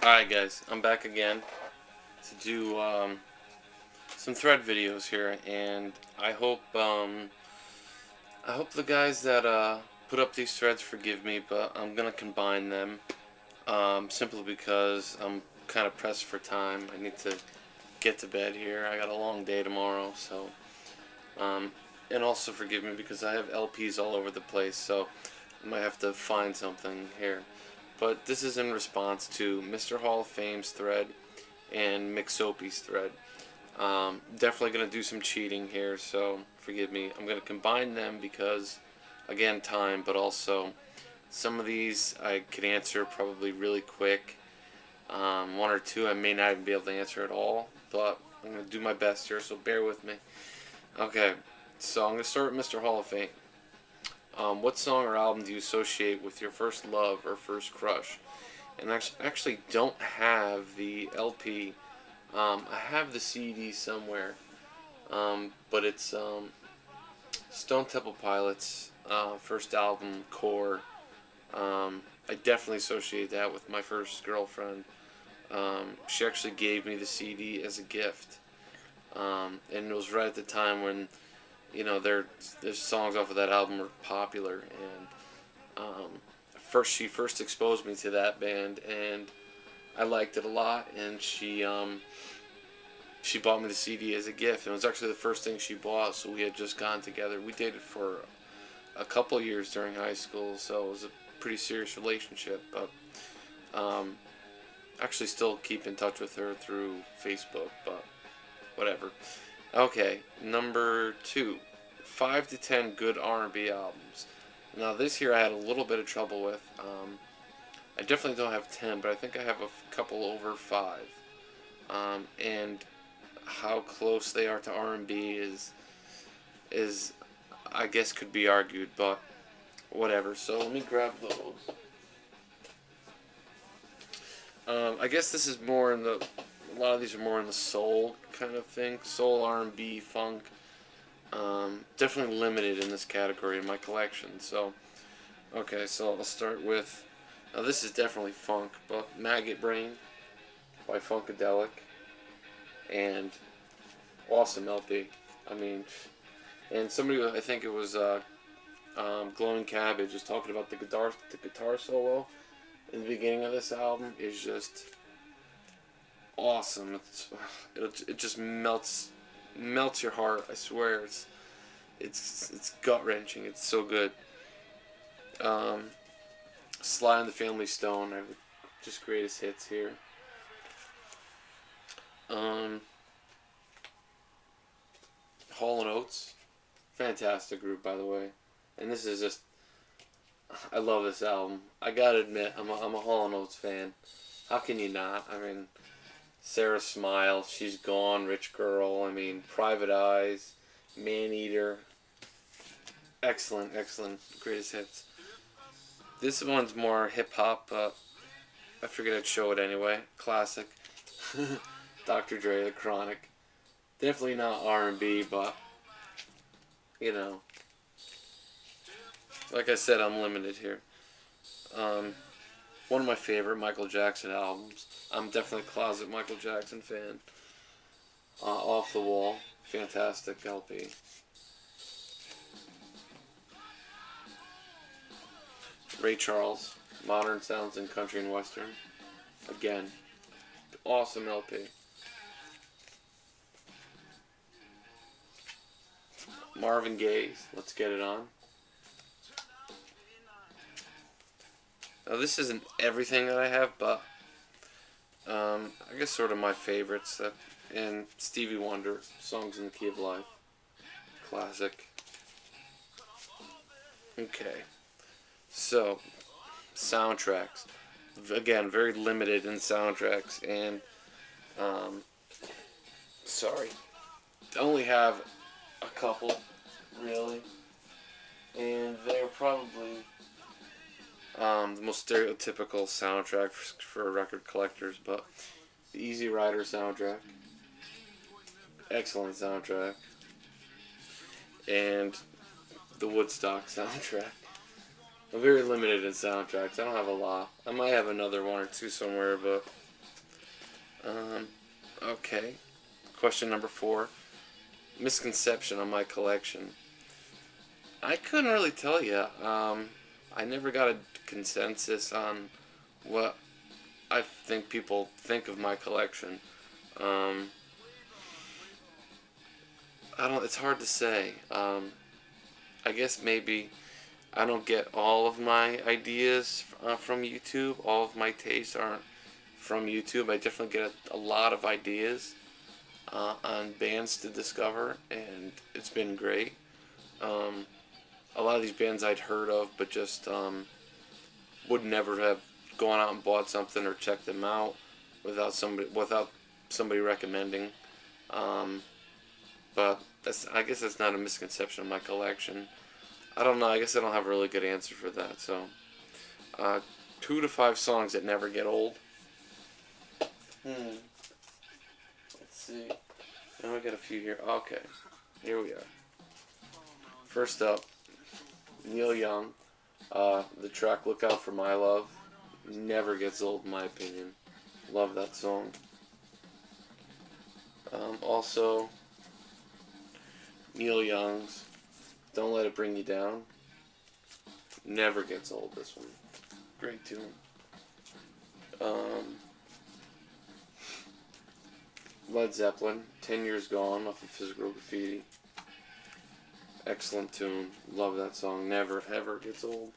Alright guys, I'm back again to do some thread videos here, and I hope the guys that put up these threads forgive me, but I'm gonna combine them simply because I'm kind of pressed for time. I need to get to bed here. I got a long day tomorrow, so um, and also forgive me because I have LPs all over the place, so I might have to find something here. But this is in response to Mr. Hall of Fame's thread and McSoappy's thread. Definitely going to do some cheating here, so forgive me. I'm going to combine them because, again, time, but also some of these I could answer probably really quick. One or two I may not even be able to answer at all, but I'm going to do my best here, so bear with me. Okay, so I'm going to start with Mr. Hall of Fame. What song or album do you associate with your first love or first crush? And I actually don't have the LP. I have the CD somewhere, but it's Stone Temple Pilots' first album, Core. I definitely associate that with my first girlfriend. She actually gave me the CD as a gift, and it was right at the time when their songs off of that album were popular, and she first exposed me to that band, and I liked it a lot, and she bought me the CD as a gift, and it was actually the first thing she bought. So we had just gotten together. We dated for a couple years during high school, so it was a pretty serious relationship. But actually, still keep in touch with her through Facebook, but whatever. Okay, number 2, 5 to 10 good R&B albums. Now this here I had a little bit of trouble with. I definitely don't have 10, but I think I have a couple over 5. And how close they are to R&B is I guess could be argued, but whatever. So let me grab those. I guess this is more in the. A lot of these are more in the soul kind of thing, soul, R&B, funk. Definitely limited in this category in my collection. So, okay, so I'll start with. Now this is definitely funk, but Maggot Brain by Funkadelic, and awesome LP. I mean, and somebody, I think it was Glowing Cabbage, was talking about the guitar solo in the beginning of this album is just awesome. It just melts your heart. I swear, it's gut wrenching. It's so good. Sly and the Family Stone, I would just greatest hits here. Hall and Oates, fantastic group, by the way. And this is just, I love this album. I gotta admit, I'm a Hall and Oates fan. How can you not? I mean, Sarah Smile, She's Gone, Rich Girl. I mean, Private Eyes, Man Eater. Excellent, excellent, greatest hits. This one's more hip hop, but I figured I'd show it anyway. Classic. Dr. Dre, The Chronic. Definitely not R&B, but you know, like I said, I'm limited here. One of my favorite Michael Jackson albums. I'm definitely a closet Michael Jackson fan. Off the Wall, fantastic LP. Ray Charles, Modern Sounds in Country and Western. Again, awesome LP. Marvin Gaye's Let's Get It On. Now this isn't everything that I have, but I guess sort of my favorites. And Stevie Wonder, Songs in the Key of Life. Classic. Okay. So, soundtracks. Again, very limited in soundtracks, and sorry, I only have a couple, really, and they're probably the most stereotypical soundtrack for record collectors, but the Easy Rider soundtrack, excellent soundtrack, and the Woodstock soundtrack. I'm very limited in soundtracks. I don't have a lot. I might have another one or two somewhere, but Um, okay. Question number 4. Misconception on my collection. I couldn't really tell you. I never got a consensus on what I think people think of my collection. Um, I don't. It's hard to say. I guess maybe I don't get all of my ideas from YouTube. All of my tastes aren't from YouTube. I definitely get a lot of ideas on bands to discover, and it's been great. Um, a lot of these bands I'd heard of, but just would never have gone out and bought something or checked them out without somebody recommending. Um, but I guess that's not a misconception of my collection. I don't know. I guess I don't have a really good answer for that. So, 2 to 5 songs that never get old. Let's see. Now I got a few here. Okay, here we are. First up, Neil Young. The track "Look Out for My Love" never gets old in my opinion. Love that song. Also, Neil Young's "Don't Let It Bring You Down" never gets old. This one, great tune. Led Zeppelin, 10 Years Gone off of Physical Graffiti. Excellent tune. Love that song. Never ever gets old.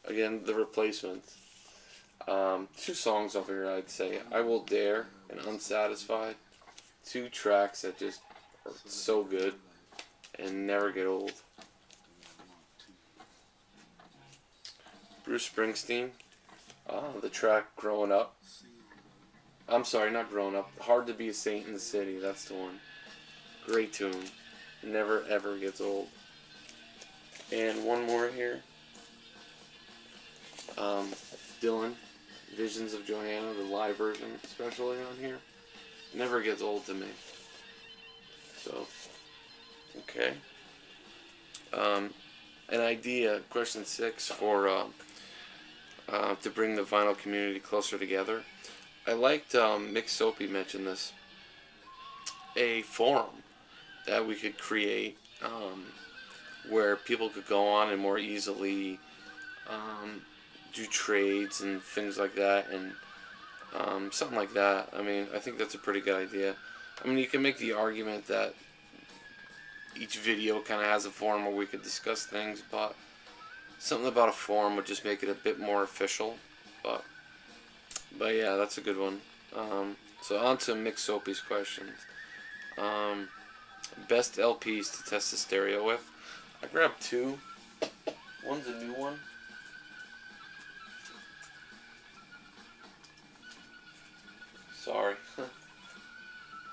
Again, The Replacements. 2 songs off here I'd say. I Will Dare and Unsatisfied. 2 tracks that just are so good and never get old. Bruce Springsteen. The track Growing Up. I'm sorry, not Growing Up. Hard to Be a Saint in the City. That's the one. Great tune. Never ever gets old. And one more here. Dylan, Visions of Johanna, the live version, especially on here. Never gets old to me. So, okay. An idea, question 6, for to bring the vinyl community closer together. I liked McSoappy mentioned this. A forum that we could create where people could go on and more easily do trades and things like that, and something like that. I mean, I think that's a pretty good idea. I mean, you can make the argument that each video kind of has a forum where we could discuss things, but something about a forum would just make it a bit more official. But yeah, that's a good one. So on to McSoappy's questions. Best LPs to test the stereo with. I grabbed 2. One's a new one. Sorry.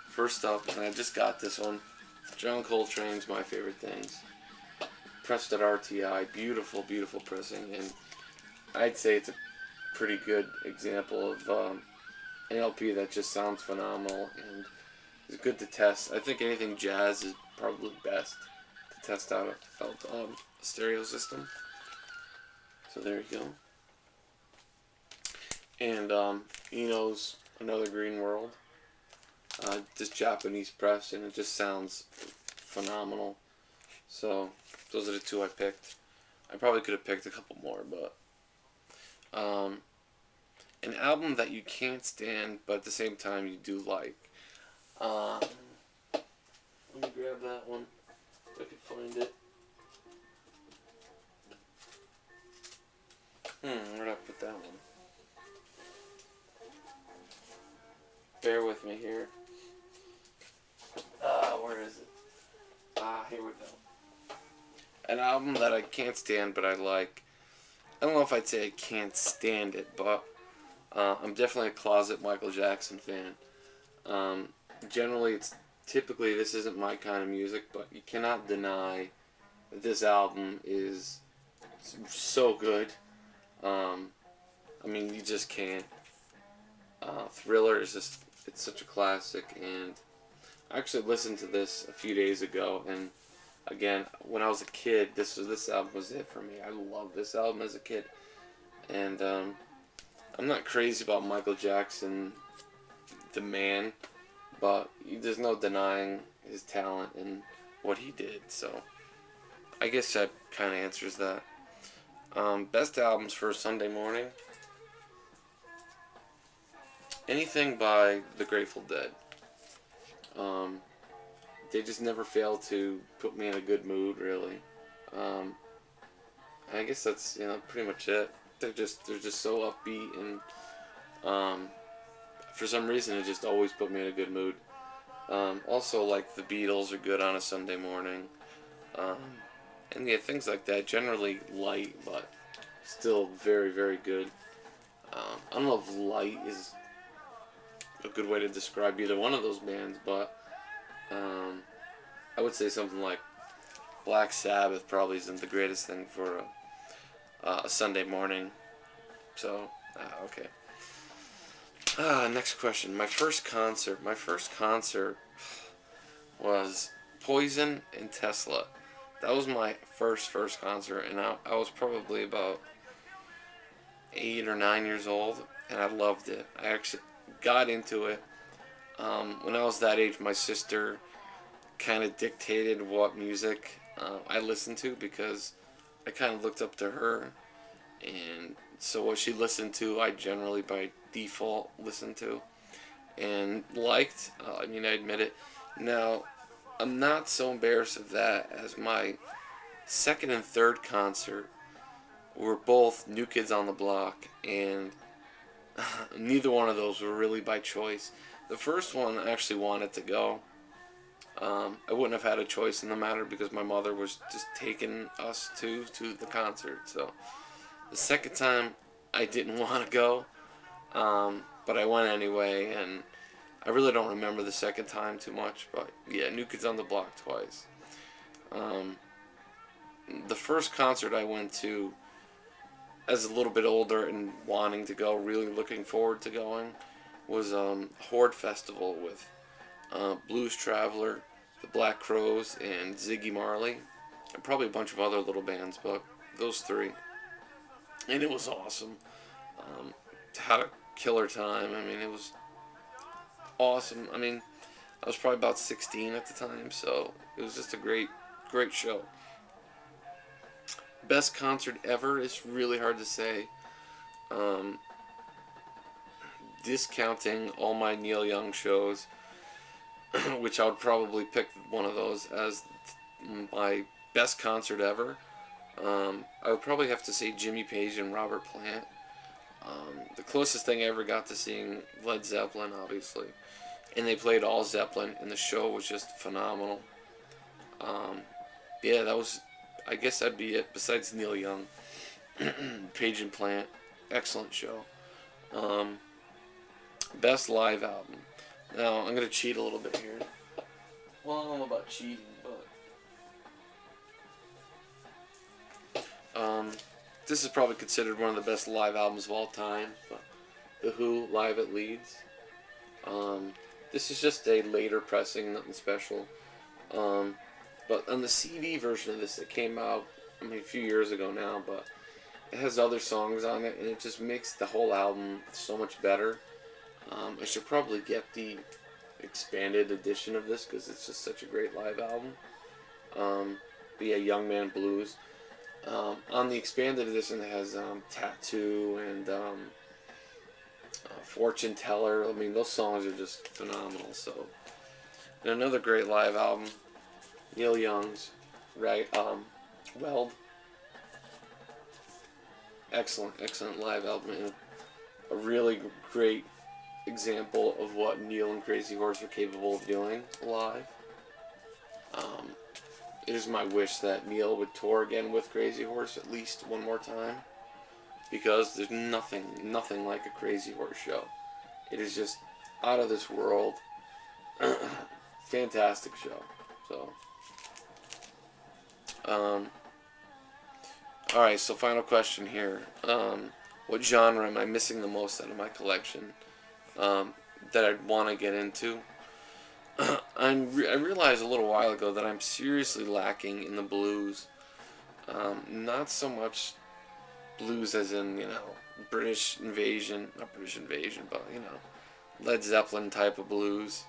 First up, and I just got this one. John Coltrane's My Favorite Things. Pressed at RTI. Beautiful, beautiful pressing. And I'd say it's a pretty good example of an LP that just sounds phenomenal and is good to test. I think anything jazz is probably best to test out a stereo system. So there you go. And Eno's Another Green World. This Japanese press, and it just sounds phenomenal. So those are the 2 I picked. I probably could have picked a couple more, but an album that you can't stand, but at the same time you do like. Let me grab that one if I can find it. Where did I put that one? Bear with me here. Where is it? Here we go. An album that I can't stand, but I like. I don't know if I'd say I can't stand it, but I'm definitely a closet Michael Jackson fan. Generally, typically this isn't my kind of music, but you cannot deny that this album is so good. I mean, you just can't. Thriller is just, it's such a classic, and I actually listened to this a few days ago, and again, when I was a kid, this album was it for me. I loved this album as a kid, and I'm not crazy about Michael Jackson, the man, but there's no denying his talent and what he did. So I guess that kind of answers that. Best albums for a Sunday morning. Anything by the Grateful Dead. Um, they just never fail to put me in a good mood, really. Um, I guess that's pretty much it. They're just so upbeat, and for some reason it just always put me in a good mood. Also, like the Beatles are good on a Sunday morning, um, and yeah, things like that. Generally light, but still very very good. I don't know if light is a good way to describe either one of those bands, but um, I would say something like Black Sabbath probably isn't the greatest thing for a Sunday morning. So, okay. Next question. My first concert. My first concert was Poison and Tesla. That was my first concert, and I was probably about 8 or 9 years old, and I loved it. I actually got into it. When I was that age, my sister kind of dictated what music I listened to because I kind of looked up to her, and so what she listened to, I generally by default listened to and liked. I mean, I admit it. Now, I'm not so embarrassed of that as my second and third concert were both New Kids on the Block, and neither one of those were really by choice. The first one I actually wanted to go. I wouldn't have had a choice in the matter because my mother was just taking us to the concert. So the second time I didn't want to go, but I went anyway, and I really don't remember the second time too much. But yeah, New Kids on the Block twice. Um, the first concert I went to as a little bit older and wanting to go, really looking forward to going, was Horde Festival with Blues Traveler, the Black Crowes, and Ziggy Marley, and probably a bunch of other little bands, but those three. And it was awesome. Had a killer time. I mean, it was awesome. I mean, I was probably about 16 at the time, so it was just a great show. Best concert ever is really hard to say. Um, Discounting all my Neil Young shows, which I would probably pick one of those as my best concert ever. I would probably have to say Jimmy Page and Robert Plant. The closest thing I ever got to seeing Led Zeppelin, obviously. And they played all Zeppelin, and the show was just phenomenal. Um, yeah, that was, I guess that'd be it, besides Neil Young. Page and Plant, excellent show. Um, Best live album. Now, I'm going to cheat a little bit here. Well, I don't know about cheating, but this is probably considered one of the best live albums of all time. But The Who, Live at Leeds. This is just a later pressing, nothing special. But on the CD version of this that came out, I mean, a few years ago now, but it has other songs on it, and it just makes the whole album so much better. I should probably get the expanded edition of this because it's just such a great live album. But yeah, Young Man Blues. On the expanded edition, it has Tattoo and Fortune Teller. I mean, those songs are just phenomenal. So, and another great live album, Neil Young's Weld. Excellent live album, and a really great example of what Neil and Crazy Horse are capable of doing live. It is my wish that Neil would tour again with Crazy Horse at least one more time, because there's nothing like a Crazy Horse show. It is just out of this world. Fantastic show. So, alright, so final question here. What genre am I missing the most out of my collection that I'd want to get into? I realized a little while ago that I'm seriously lacking in the blues. Not so much blues as in, British invasion, not British invasion, but you know, Led Zeppelin type of blues,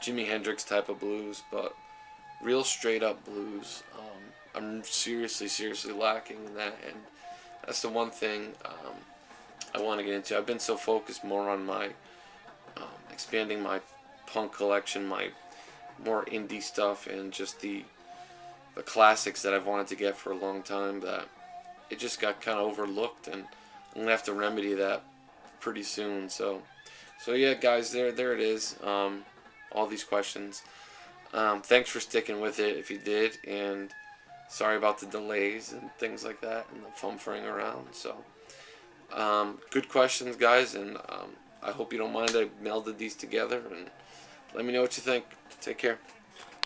Jimi Hendrix type of blues, but real straight up blues. I'm seriously lacking in that, and that's the one thing I want to get into. I've been so focused more on my expanding my punk collection, my more indie stuff, and just the classics that I've wanted to get for a long time, that it just got kind of overlooked, and I'm gonna have to remedy that pretty soon. So yeah, guys, there it is. All these questions. Thanks for sticking with it if you did, and sorry about the delays and things like that and the fumfering around. So good questions, guys, and I hope you don't mind I melded these together, and let me know what you think. Take care.